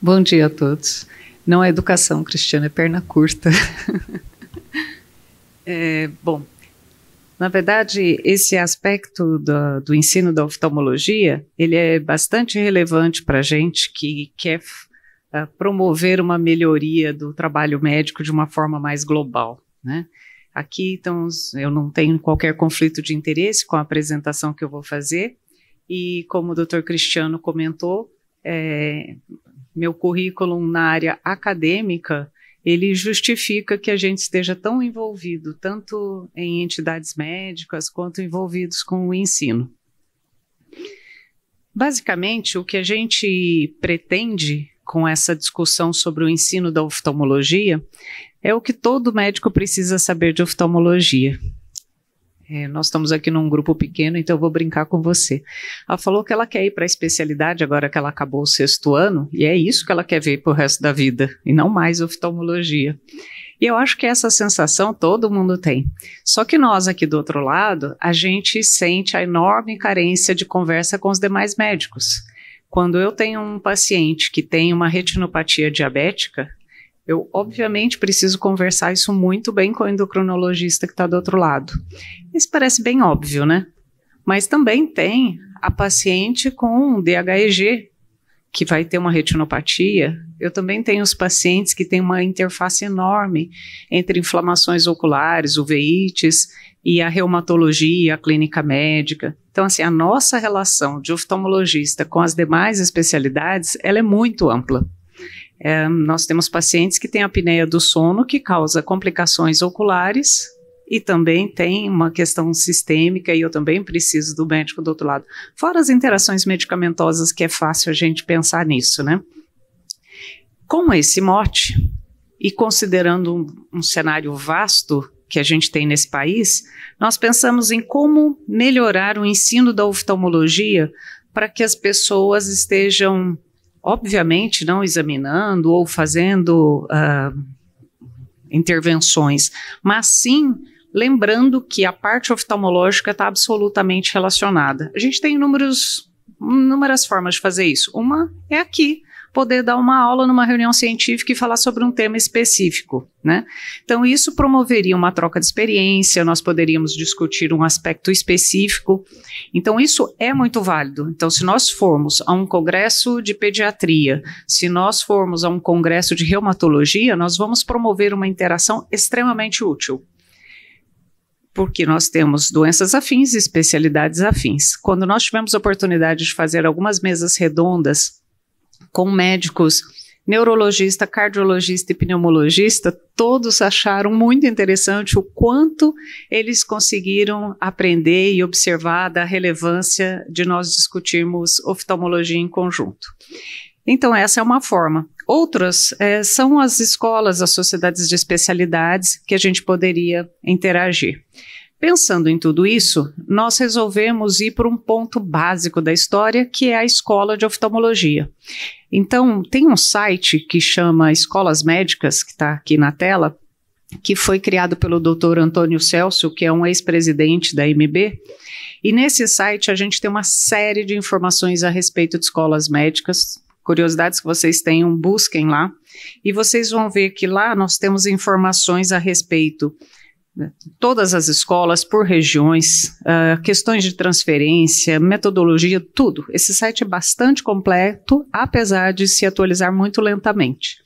Bom dia a todos. Não é educação, Cristiano, é perna curta. Bom, na verdade, esse aspecto do ensino da oftalmologia, ele é bastante relevante para a gente que quer promover uma melhoria do trabalho médico de uma forma mais global, né? Aqui, então, eu não tenho qualquer conflito de interesse com a apresentação que eu vou fazer, e como o Dr. Cristiano comentou, meu currículo na área acadêmica, ele justifica que a gente esteja tão envolvido, tanto em entidades médicas, quanto envolvidos com o ensino. Basicamente, o que a gente pretende com essa discussão sobre o ensino da oftalmologia é o que todo médico precisa saber de oftalmologia. Nós estamos aqui num grupo pequeno, então eu vou brincar com você. Ela falou que ela quer ir para a especialidade agora que ela acabou o 6º ano, e é isso que ela quer ver para o resto da vida, e não mais oftalmologia. E eu acho que essa sensação todo mundo tem. Só que nós aqui do outro lado, a gente sente a enorme carência de conversa com os demais médicos. Quando eu tenho um paciente que tem uma retinopatia diabética, eu, obviamente, preciso conversar isso muito bem com o endocrinologista que está do outro lado. Isso parece bem óbvio, né? Mas também tem a paciente com DHEG, que vai ter uma retinopatia. Eu também tenho os pacientes que têm uma interface enorme entre inflamações oculares, uveites, e a reumatologia, a clínica médica. Então, assim, a nossa relação de oftalmologista com as demais especialidades, ela é muito ampla. Nós temos pacientes que têm apneia do sono, que causa complicações oculares, e também tem uma questão sistêmica, e eu também preciso do médico do outro lado. Fora as interações medicamentosas, que é fácil a gente pensar nisso, né? Com esse mote, e considerando um cenário vasto que a gente tem nesse país, nós pensamos em como melhorar o ensino da oftalmologia para que as pessoas estejam, obviamente, não examinando ou fazendo intervenções, mas sim lembrando que a parte oftalmológica está absolutamente relacionada. A gente tem inúmeras formas de fazer isso. Uma é aqui, poder dar uma aula numa reunião científica e falar sobre um tema específico, né? Então, isso promoveria uma troca de experiência, nós poderíamos discutir um aspecto específico. Então, isso é muito válido. Então, se nós formos a um congresso de pediatria, se nós formos a um congresso de reumatologia, nós vamos promover uma interação extremamente útil. Porque nós temos doenças afins e especialidades afins. Quando nós tivemos a oportunidade de fazer algumas mesas redondas com médicos, neurologista, cardiologista e pneumologista, todos acharam muito interessante o quanto eles conseguiram aprender e observar da relevância de nós discutirmos oftalmologia em conjunto. Então, essa é uma forma. Outras são as escolas, as sociedades de especialidades que a gente poderia interagir. Pensando em tudo isso, nós resolvemos ir para um ponto básico da história, que é a escola de oftalmologia. Então, tem um site que chama Escolas Médicas, que está aqui na tela, que foi criado pelo Dr. Antônio Celso, que é um ex-presidente da MB, e nesse site a gente tem uma série de informações a respeito de escolas médicas. Curiosidades que vocês tenham, busquem lá, e vocês vão ver que lá nós temos informações a respeito de todas as escolas, por regiões, questões de transferência, metodologia, tudo. Esse site é bastante completo, apesar de se atualizar muito lentamente.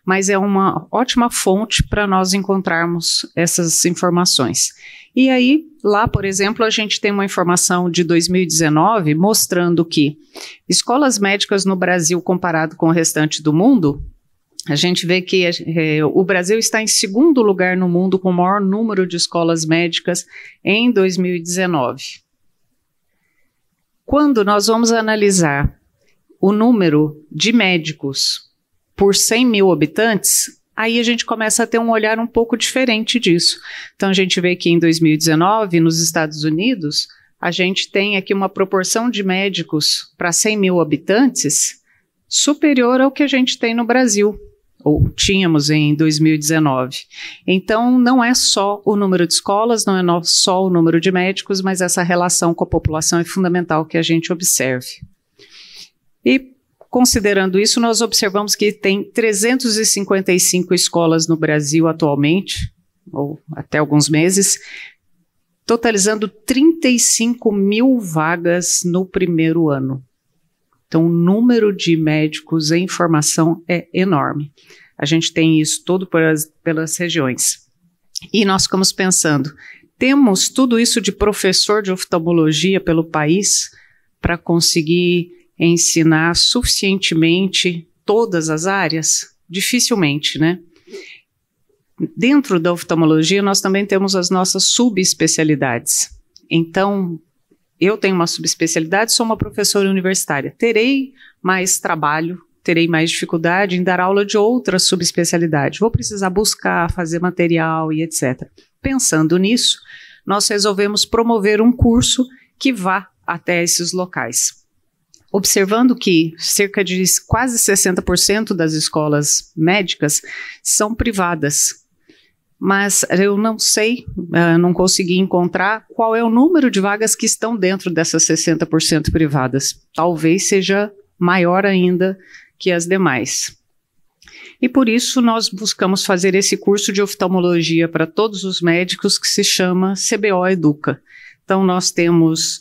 Mas é uma ótima fonte para nós encontrarmos essas informações. E aí, lá, por exemplo, a gente tem uma informação de 2019 mostrando que escolas médicas no Brasil comparado com o restante do mundo, a gente vê que o Brasil está em 2º lugar no mundo com o maior número de escolas médicas em 2019. Quando nós vamos analisar o número de médicos por 100 mil habitantes, aí a gente começa a ter um olhar um pouco diferente disso. Então, a gente vê que em 2019, nos Estados Unidos, a gente tem aqui uma proporção de médicos para 100 mil habitantes superior ao que a gente tem no Brasil, ou tínhamos em 2019. Então, não é só o número de escolas, não é só o número de médicos, mas essa relação com a população é fundamental que a gente observe. E considerando isso, nós observamos que tem 355 escolas no Brasil atualmente, ou até alguns meses, totalizando 35 mil vagas no primeiro ano. Então, o número de médicos em formação é enorme. A gente tem isso todo pelas regiões. E nós ficamos pensando, temos tudo isso de professor de oftalmologia pelo país para conseguir ensinar suficientemente todas as áreas? Dificilmente, né? Dentro da oftalmologia, nós também temos as nossas subespecialidades. Então, eu tenho uma subespecialidade, sou uma professora universitária. Terei mais trabalho, terei mais dificuldade em dar aula de outra subespecialidade. Vou precisar buscar, fazer material e etc. Pensando nisso, nós resolvemos promover um curso que vá até esses locais. Observando que cerca de quase 60% das escolas médicas são privadas. Mas eu não sei, não consegui encontrar qual é o número de vagas que estão dentro dessas 60% privadas. Talvez seja maior ainda que as demais. E por isso nós buscamos fazer esse curso de oftalmologia para todos os médicos que se chama CBO Educa. Então nós temos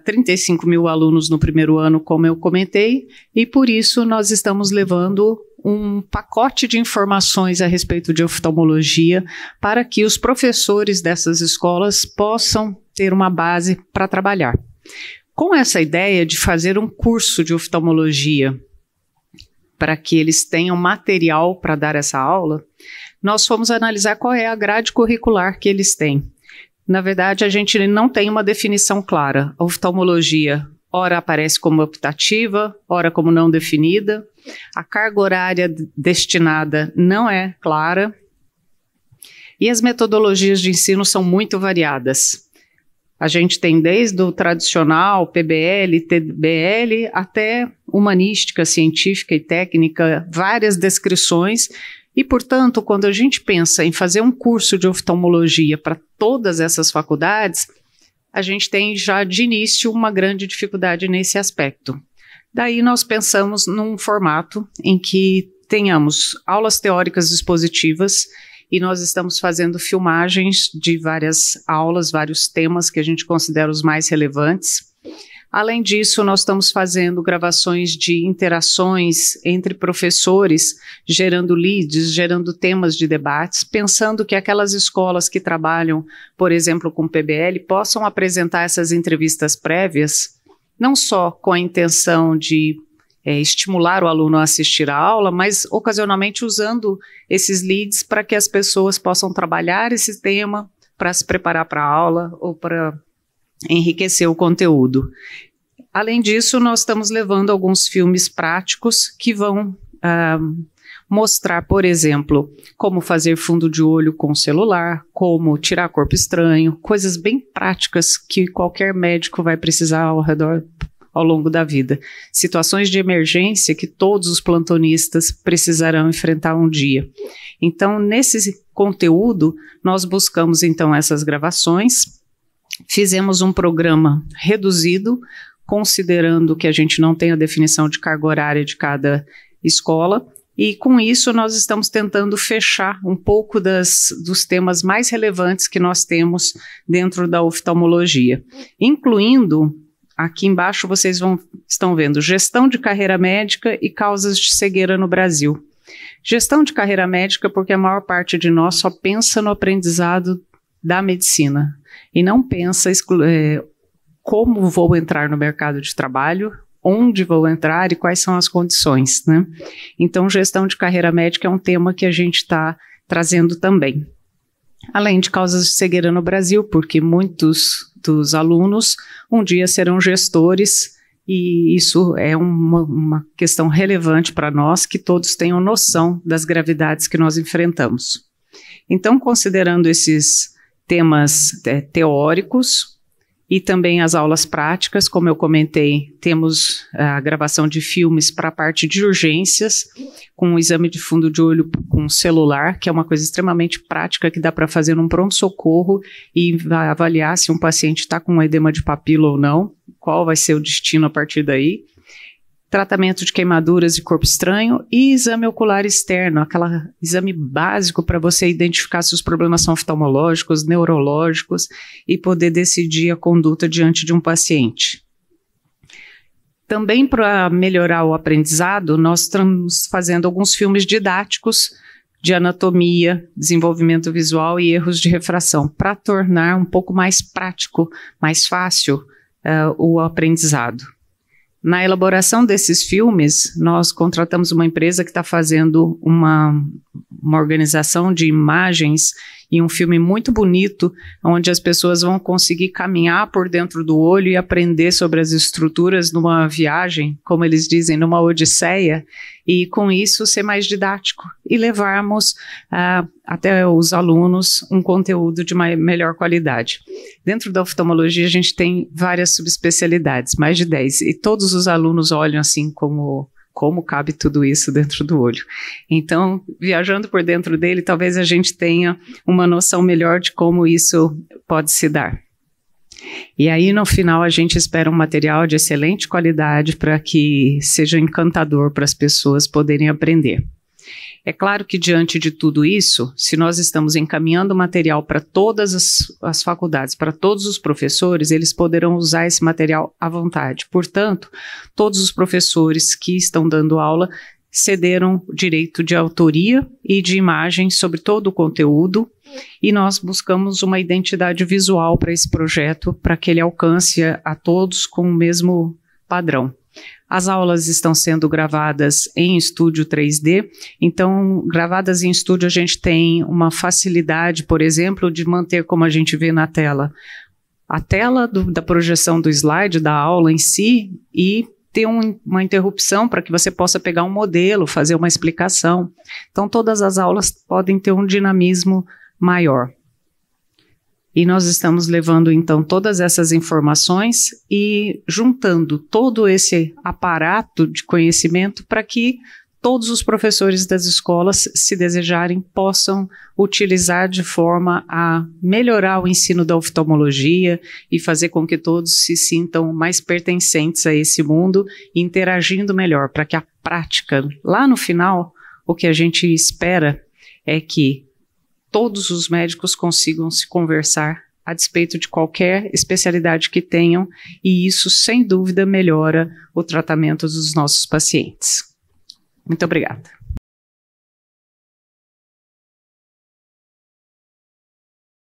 35 mil alunos no primeiro ano, como eu comentei, e por isso nós estamos levando um pacote de informações a respeito de oftalmologia para que os professores dessas escolas possam ter uma base para trabalhar. Com essa ideia de fazer um curso de oftalmologia para que eles tenham material para dar essa aula, nós fomos analisar qual é a grade curricular que eles têm. Na verdade, a gente não tem uma definição clara. A oftalmologia, ora aparece como optativa, ora como não definida. A carga horária destinada não é clara. E as metodologias de ensino são muito variadas. A gente tem desde o tradicional, PBL, TBL, até humanística, científica e técnica, várias descrições. E, portanto, quando a gente pensa em fazer um curso de oftalmologia para todas essas faculdades, a gente tem já de início uma grande dificuldade nesse aspecto. Daí nós pensamos num formato em que tenhamos aulas teóricas expositivas e nós estamos fazendo filmagens de várias aulas, vários temas que a gente considera os mais relevantes. Além disso, nós estamos fazendo gravações de interações entre professores, gerando leads, gerando temas de debates, pensando que aquelas escolas que trabalham, por exemplo, com PBL, possam apresentar essas entrevistas prévias, não só com a intenção de estimular o aluno a assistir à aula, mas ocasionalmente usando esses leads para que as pessoas possam trabalhar esse tema para se preparar para a aula ou para enriquecer o conteúdo. Além disso, nós estamos levando alguns filmes práticos que vão mostrar, por exemplo, como fazer fundo de olho com o celular, como tirar corpo estranho, coisas bem práticas que qualquer médico vai precisar ao longo da vida. Situações de emergência que todos os plantonistas precisarão enfrentar um dia. Então, nesse conteúdo, nós buscamos então essas gravações. Fizemos um programa reduzido, considerando que a gente não tem a definição de carga horária de cada escola, e com isso nós estamos tentando fechar um pouco dos temas mais relevantes que nós temos dentro da oftalmologia, incluindo, aqui embaixo vocês estão vendo, gestão de carreira médica e causas de cegueira no Brasil. Gestão de carreira médica porque a maior parte de nós só pensa no aprendizado da medicina, e não pensa como vou entrar no mercado de trabalho, onde vou entrar e quais são as condições, né? Então, gestão de carreira médica é um tema que a gente está trazendo também. Além de causas de cegueira no Brasil, porque muitos dos alunos um dia serão gestores, e isso é uma questão relevante para nós, que todos tenham noção das gravidades que nós enfrentamos. Então, considerando esses temas teóricos e também as aulas práticas, como eu comentei, temos a gravação de filmes para a parte de urgências, com o exame de fundo de olho com celular, que é uma coisa extremamente prática que dá para fazer num pronto-socorro e avaliar se um paciente está com um edema de papila ou não, qual vai ser o destino a partir daí. tratamento de queimaduras e corpo estranho e exame ocular externo, aquele exame básico para você identificar se os problemas são oftalmológicos, neurológicos e poder decidir a conduta diante de um paciente. Também para melhorar o aprendizado, nós estamos fazendo alguns filmes didáticos de anatomia, desenvolvimento visual e erros de refração, para tornar um pouco mais prático, mais fácil o aprendizado. Na elaboração desses filmes, nós contratamos uma empresa que está fazendo uma organização de imagens e um filme muito bonito, onde as pessoas vão conseguir caminhar por dentro do olho e aprender sobre as estruturas numa viagem, como eles dizem, numa odisseia, e com isso ser mais didático e levarmos até os alunos um conteúdo de melhor qualidade. Dentro da oftalmologia a gente tem várias subespecialidades, mais de 10, e todos os alunos olham assim como cabe tudo isso dentro do olho. Então, viajando por dentro dele, talvez a gente tenha uma noção melhor de como isso pode se dar. E aí, no final, a gente espera um material de excelente qualidade para que seja encantador para as pessoas poderem aprender. É claro que, diante de tudo isso, se nós estamos encaminhando material para todas as faculdades, para todos os professores, eles poderão usar esse material à vontade. Portanto, todos os professores que estão dando aula cederam o direito de autoria e de imagem sobre todo o conteúdo, e nós buscamos uma identidade visual para esse projeto, para que ele alcance a todos com o mesmo padrão. As aulas estão sendo gravadas em estúdio 3D, então, gravadas em estúdio a gente tem uma facilidade, por exemplo, de manter como a gente vê na tela, a tela da projeção do slide, da aula em si, e ter uma interrupção para que você possa pegar um modelo, fazer uma explicação. Então, todas as aulas podem ter um dinamismo maior. E nós estamos levando, então, todas essas informações e juntando todo esse aparato de conhecimento para que todos os professores das escolas, se desejarem, possam utilizar de forma a melhorar o ensino da oftalmologia e fazer com que todos se sintam mais pertencentes a esse mundo e interagindo melhor, para que a prática, lá no final, o que a gente espera é que todos os médicos consigam se conversar a despeito de qualquer especialidade que tenham, e isso, sem dúvida, melhora o tratamento dos nossos pacientes. Muito obrigada.